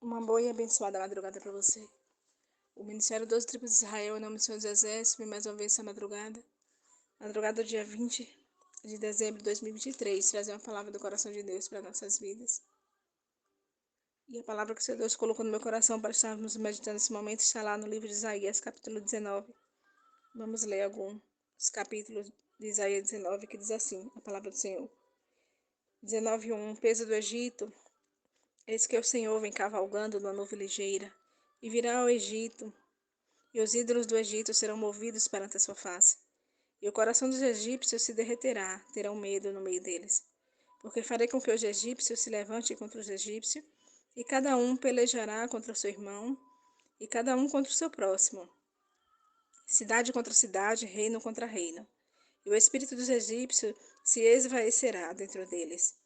Uma boa e abençoada madrugada para você. O Ministério dos Tribos de Israel, em nome do Senhor dos Exércitos, vem mais uma vez essa madrugada. Madrugada do dia 20 de dezembro de 2023, trazer uma palavra do coração de Deus para nossas vidas. E a palavra que o Senhor Deus colocou no meu coração para estarmos meditando nesse momento está lá no livro de Isaías, capítulo 19. Vamos ler alguns capítulos de Isaías 19, que diz assim, a palavra do Senhor. 19:1. Peso do Egito. Eis que o Senhor vem cavalgando numa nuvem ligeira, e virá ao Egito, e os ídolos do Egito serão movidos perante a sua face. E o coração dos egípcios se derreterá, terão medo no meio deles. Porque farei com que os egípcios se levantem contra os egípcios, e cada um pelejará contra o seu irmão, e cada um contra o seu próximo. Cidade contra cidade, reino contra reino. E o espírito dos egípcios se esvaecerá dentro deles.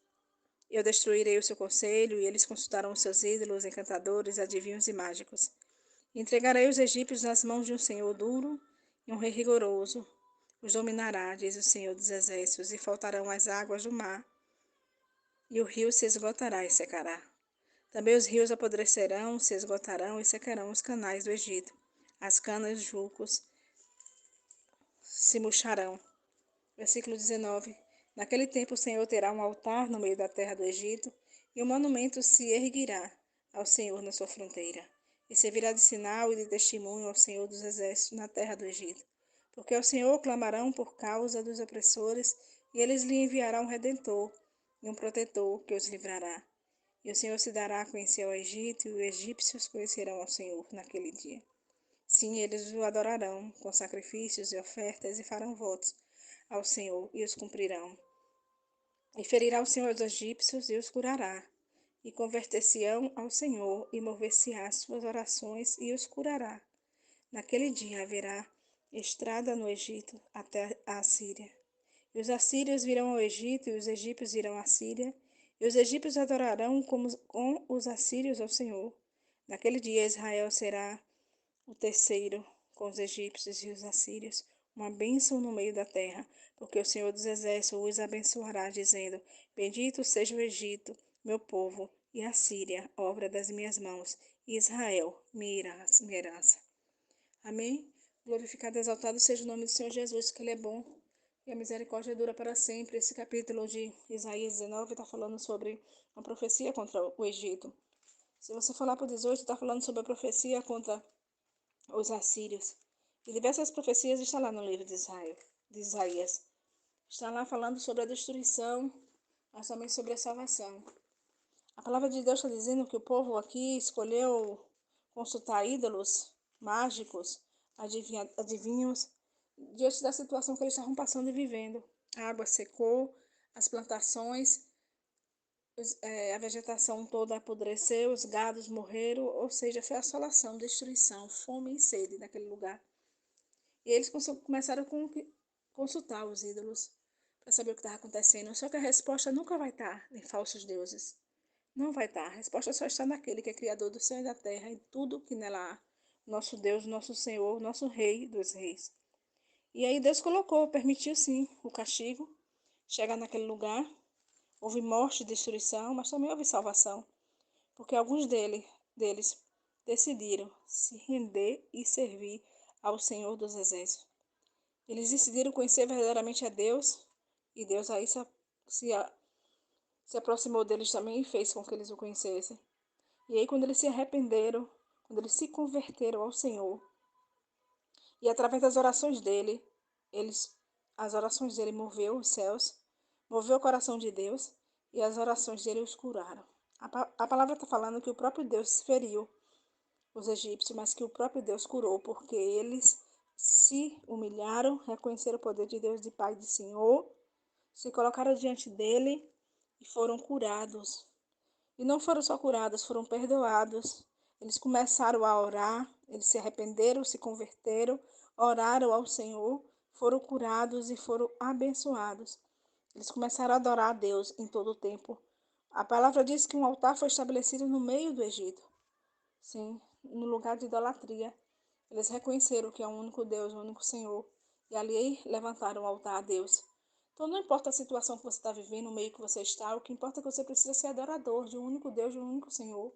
Eu destruirei o seu conselho, e eles consultarão os seus ídolos, encantadores, adivinhos e mágicos. Entregarei os egípcios nas mãos de um senhor duro e um rei rigoroso. Os dominará, diz o Senhor dos Exércitos, e faltarão as águas do mar, e o rio se esgotará e secará. Também os rios apodrecerão, se esgotarão e secarão os canais do Egito. As canas e os juncos se murcharão. Versículo 19. Naquele tempo o Senhor terá um altar no meio da terra do Egito, e um monumento se erguerá ao Senhor na sua fronteira, e servirá de sinal e de testemunho ao Senhor dos Exércitos na terra do Egito. Porque ao Senhor clamarão por causa dos opressores, e eles lhe enviarão um redentor e um protetor que os livrará. E o Senhor se dará a conhecer ao Egito, e os egípcios conhecerão ao Senhor naquele dia. Sim, eles o adorarão com sacrifícios e ofertas, e farão votos ao Senhor, e os cumprirão. E ferirá o Senhor os egípcios, e os curará. E converter-se-ão ao Senhor, e mover-se-á as suas orações, e os curará. Naquele dia haverá estrada no Egito até a Assíria. E os assírios virão ao Egito, e os egípcios irão à Síria, e os egípcios adorarão com os assírios ao Senhor. Naquele dia Israel será o terceiro com os egípcios e os assírios, uma bênção no meio da terra, porque o Senhor dos Exércitos os abençoará, dizendo: Bendito seja o Egito, meu povo, e a Síria, obra das minhas mãos, e Israel, minha herança. Amém? Glorificado e exaltado seja o nome do Senhor Jesus, que Ele é bom e a misericórdia dura para sempre. Esse capítulo de Isaías 19 está falando sobre uma profecia contra o Egito. Se você for lá para o 18, está falando sobre a profecia contra os assírios. E diversas profecias estão lá no livro de Isaías. Está lá falando sobre a destruição, mas também sobre a salvação. A palavra de Deus está dizendo que o povo aqui escolheu consultar ídolos mágicos, adivinhos, diante da situação que eles estavam passando e vivendo. A água secou, as plantações, a vegetação toda apodreceu, os gados morreram, ou seja, foi assolação, destruição, fome e sede naquele lugar. E eles começaram a consultar os ídolos para saber o que estava acontecendo. Só que a resposta nunca vai estar em falsos deuses. Não vai estar. A resposta só está naquele que é criador do céu e da terra e tudo que nela há. Nosso Deus, nosso Senhor, nosso Rei dos Reis. E aí Deus colocou, permitiu sim o castigo chegar naquele lugar. Houve morte e destruição, mas também houve salvação. Porque alguns deles decidiram se render e servir ao Senhor dos Exércitos. Eles decidiram conhecer verdadeiramente a Deus, e Deus aí se aproximou deles também e fez com que eles o conhecessem. E aí, quando eles se arrependeram, quando eles se converteram ao Senhor, e através das orações dele, as orações dele moveu os céus, moveu o coração de Deus, e as orações dele os curaram. A palavra está falando que o próprio Deus feriu os egípcios, mas que o próprio Deus curou, porque eles se humilharam, reconheceram o poder de Deus de Pai e de Senhor, se colocaram diante dele e foram curados. E não foram só curados, foram perdoados. Eles começaram a orar, eles se arrependeram, se converteram, oraram ao Senhor, foram curados e foram abençoados. Eles começaram a adorar a Deus em todo o tempo. A palavra diz que um altar foi estabelecido no meio do Egito. Sim, no lugar de idolatria. Eles reconheceram que é um único Deus, um único Senhor. E ali levantaram o altar a Deus. Então não importa a situação que você está vivendo, o meio que você está, o que importa é que você precisa ser adorador de um único Deus, de um único Senhor.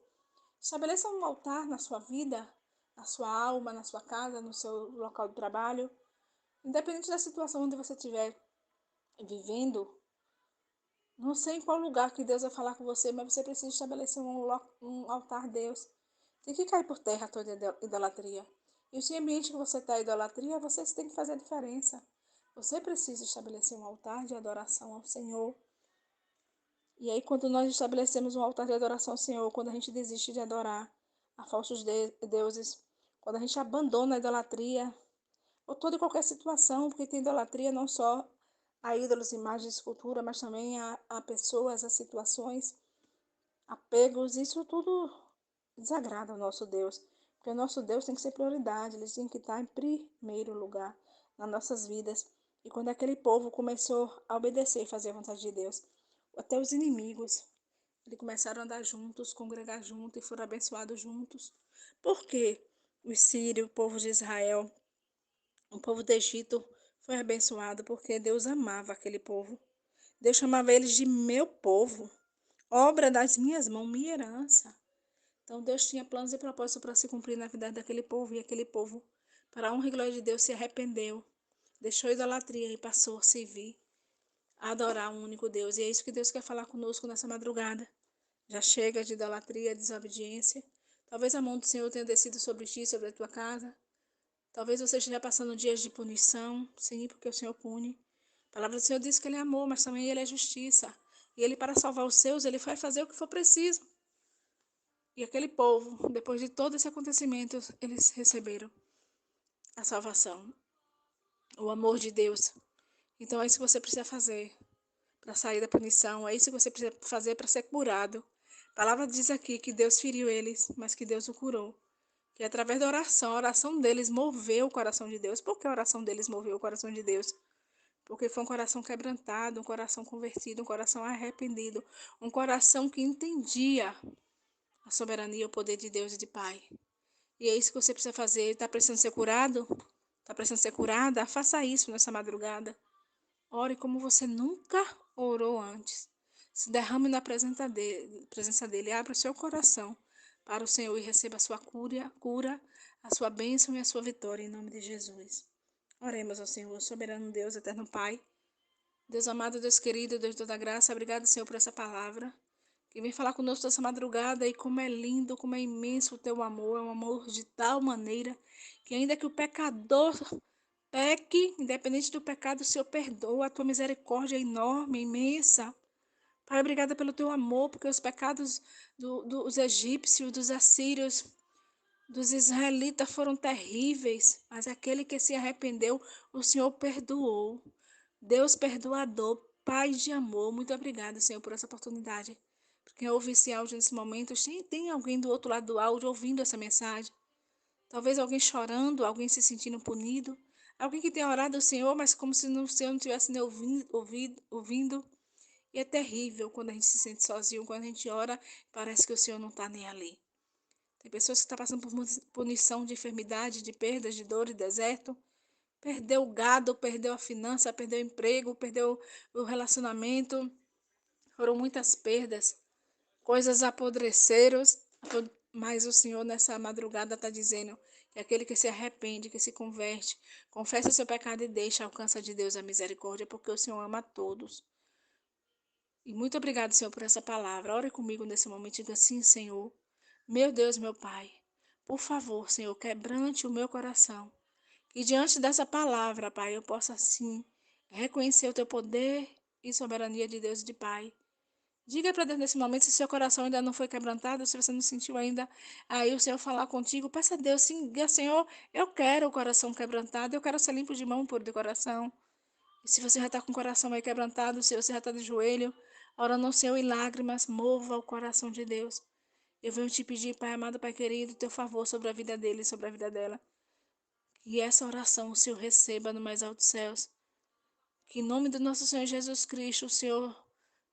Estabeleça um altar na sua vida, na sua alma, na sua casa, no seu local de trabalho. Independente da situação onde você estiver vivendo, não sei em qual lugar que Deus vai falar com você, mas você precisa estabelecer um altar a Deus. Tem que cair por terra toda idolatria. E se o ambiente que você está idolatria, você tem que fazer a diferença. Você precisa estabelecer um altar de adoração ao Senhor. E aí, quando nós estabelecemos um altar de adoração ao Senhor, quando a gente desiste de adorar a falsos deuses, quando a gente abandona a idolatria, ou toda e qualquer situação, porque tem idolatria não só a ídolos, imagens, escultura, mas também a pessoas, a situações, apegos, isso tudo desagrada ao nosso Deus. Porque o nosso Deus tem que ser prioridade, ele tem que estar em primeiro lugar nas nossas vidas. E quando aquele povo começou a obedecer e fazer a vontade de Deus, até os inimigos, eles começaram a andar juntos, congregar juntos e foram abençoados juntos. Por quê? Os sírios, o povo de Israel, o povo do Egito foi abençoado porque Deus amava aquele povo. Deus chamava eles de meu povo, obra das minhas mãos, minha herança. Então Deus tinha planos e propósitos para se cumprir na vida daquele povo, e aquele povo, para a honra e glória de Deus, se arrependeu, deixou a idolatria e passou a servir, a adorar um único Deus. E é isso que Deus quer falar conosco nessa madrugada. Já chega de idolatria, desobediência. Talvez a mão do Senhor tenha descido sobre ti, sobre a tua casa. Talvez você esteja passando dias de punição, sim, porque o Senhor pune. A palavra do Senhor diz que Ele é amor, mas também Ele é justiça. E Ele, para salvar os seus, Ele vai fazer o que for preciso. E aquele povo, depois de todo esse acontecimento, eles receberam a salvação, o amor de Deus. Então é isso que você precisa fazer para sair da punição, é isso que você precisa fazer para ser curado. A palavra diz aqui que Deus feriu eles, mas que Deus o curou. Que através da oração, a oração deles moveu o coração de Deus. Por que a oração deles moveu o coração de Deus? Porque foi um coração quebrantado, um coração convertido, um coração arrependido, um coração que entendia a soberania e o poder de Deus e de Pai. E é isso que você precisa fazer. Está precisando ser curado? Está precisando ser curada? Faça isso nessa madrugada. Ore como você nunca orou antes. Se derrame na presença dele. Abra o seu coração para o Senhor e receba a sua cura, a sua bênção e a sua vitória em nome de Jesus. Oremos ao Senhor, soberano Deus, eterno Pai. Deus amado, Deus querido, Deus de toda graça, obrigado, Senhor, por essa palavra que vem falar conosco dessa madrugada, e como é lindo, como é imenso o teu amor, é um amor de tal maneira que ainda que o pecador peque, independente do pecado, o Senhor perdoa, a tua misericórdia é enorme, imensa. Pai, obrigada pelo teu amor, porque os pecados dos egípcios, dos assírios, dos israelitas foram terríveis, mas aquele que se arrependeu, o Senhor perdoou. Deus perdoador, Pai de amor, muito obrigada, Senhor, por essa oportunidade. Porque ouve esse áudio nesse momento, tem alguém do outro lado do áudio ouvindo essa mensagem. Talvez alguém chorando, alguém se sentindo punido, alguém que tenha orado ao Senhor, mas como se o Senhor não estivesse nem ouvindo. E é terrível quando a gente se sente sozinho, quando a gente ora, parece que o Senhor não está nem ali. Tem pessoas que estão passando por punição de enfermidade, de perdas, de dor e deserto. Perdeu o gado, perdeu a finança, perdeu o emprego, perdeu o relacionamento. Foram muitas perdas. Coisas apodreceram, mas o Senhor nessa madrugada está dizendo que aquele que se arrepende, que se converte, confessa seu pecado e deixa, alcança de Deus a misericórdia, porque o Senhor ama a todos. E muito obrigado, Senhor, por essa palavra. Ore comigo nesse momento e diga assim, Senhor, meu Deus, meu Pai, por favor, Senhor, quebrante o meu coração. Que diante dessa palavra, Pai, eu possa, assim, reconhecer o teu poder e soberania de Deus e de Pai. Diga para Deus nesse momento se seu coração ainda não foi quebrantado, se você não sentiu ainda aí o Senhor falar contigo. Peça a Deus, sim, diga, Senhor, eu quero o coração quebrantado, eu quero ser limpo de mão, puro de coração. E se você já está com o coração aí quebrantado, se você já está de joelho, orando ao Senhor em lágrimas, mova o coração de Deus. Eu venho te pedir, Pai amado, Pai querido, teu favor sobre a vida dele e sobre a vida dela. Que essa oração o Senhor receba no mais altos céus. Que em nome do nosso Senhor Jesus Cristo, o Senhor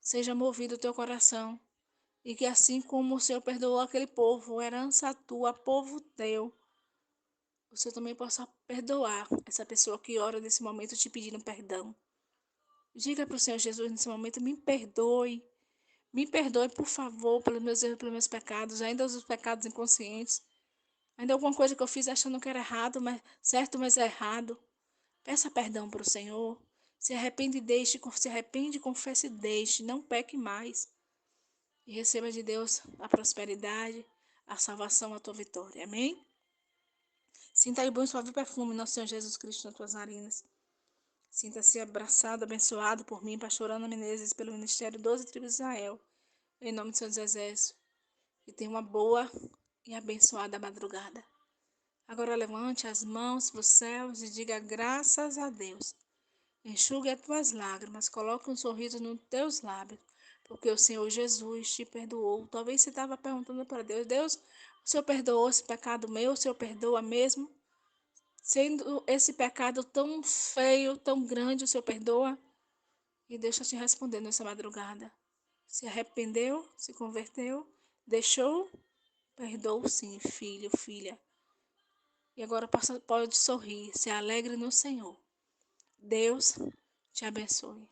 seja movido o teu coração. E que assim como o Senhor perdoou aquele povo, herança tua, povo teu, o Senhor também possa perdoar essa pessoa que ora nesse momento te pedindo perdão. Diga para o Senhor Jesus nesse momento, me perdoe. Me perdoe, por favor, pelos meus erros, pelos meus pecados, ainda os pecados inconscientes. Ainda alguma coisa que eu fiz achando que era errado, mas certo, mas é errado. Peça perdão para o Senhor. Se arrepende e deixe, se arrepende, confesse e deixe. Não peque mais. E receba de Deus a prosperidade, a salvação, a tua vitória. Amém? Sinta aí bom e suave perfume, nosso Senhor Jesus Cristo, nas tuas narinas. Sinta-se abraçado, abençoado por mim, pastor Ana Menezes, pelo Ministério 12 Tribos de Israel. Em nome de Senhor dos Exércitos. E tenha uma boa e abençoada madrugada. Agora levante as mãos para os céus e diga graças a Deus. Enxugue as tuas lágrimas, coloque um sorriso nos teus lábios, porque o Senhor Jesus te perdoou. Talvez você estava perguntando para Deus, Deus, o Senhor perdoou esse pecado meu? O Senhor perdoa mesmo? Sendo esse pecado tão feio, tão grande, o Senhor perdoa? E Deus está te respondendo nessa madrugada. Se arrependeu, se converteu, deixou, perdoou sim, filho, filha. E agora pode sorrir, se alegre no Senhor. Deus te abençoe.